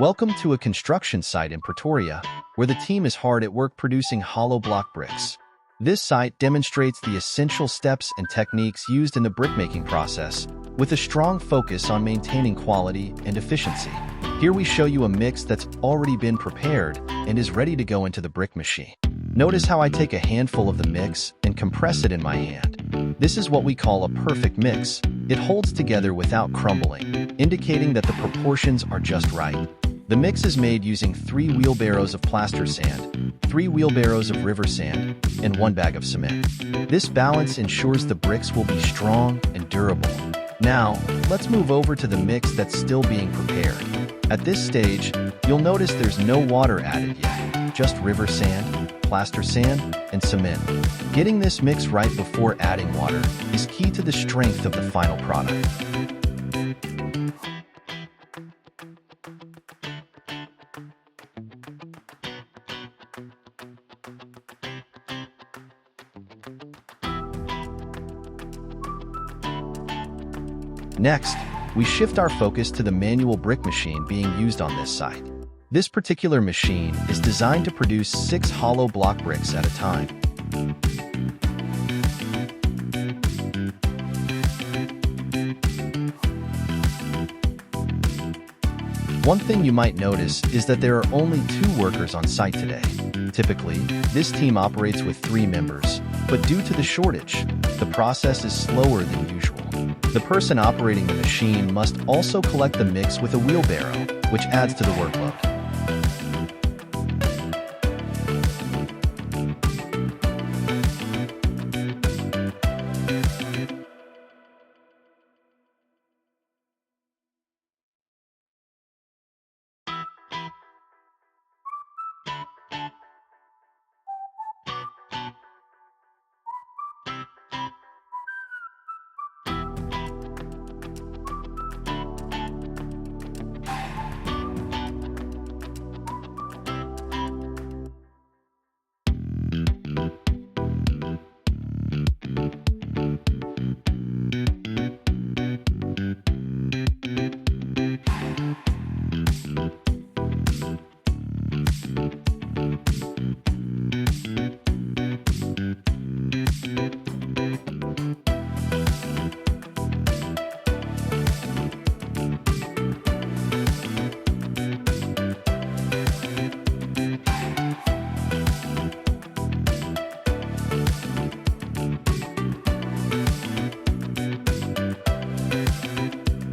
Welcome to a construction site in Pretoria, where the team is hard at work producing hollow block bricks. This site demonstrates the essential steps and techniques used in the brickmaking process, with a strong focus on maintaining quality and efficiency. Here we show you a mix that's already been prepared and is ready to go into the brick machine. Notice how I take a handful of the mix and compress it in my hand. This is what we call a perfect mix. It holds together without crumbling, indicating that the proportions are just right. The mix is made using 3 wheelbarrows of plaster sand, 3 wheelbarrows of river sand, and 1 bag of cement. This balance ensures the bricks will be strong and durable. Now, let's move over to the mix that's still being prepared. At this stage, you'll notice there's no water added yet, just river sand, plaster sand, and cement. Getting this mix right before adding water is key to the strength of the final product. Next, we shift our focus to the manual brick machine being used on this site. This particular machine is designed to produce 6 hollow block bricks at a time. One thing you might notice is that there are only 2 workers on site today. Typically, this team operates with 3 members, but due to the shortage, the process is slower than usual. The person operating the machine must also collect the mix with a wheelbarrow, which adds to the workload.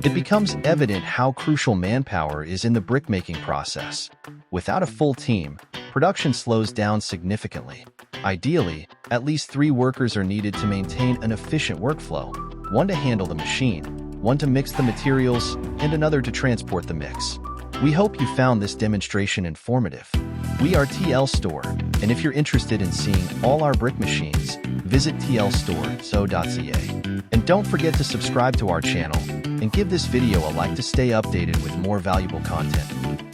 It becomes evident how crucial manpower is in the brickmaking process. Without a full team, production slows down significantly. Ideally, at least 3 workers are needed to maintain an efficient workflow, 1 to handle the machine, 1 to mix the materials, and another to transport the mix. We hope you found this demonstration informative. We are TL Store, and if you're interested in seeing all our brick machines, visit tlstore.co.za. And don't forget to subscribe to our channel and give this video a like to stay updated with more valuable content.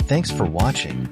Thanks for watching.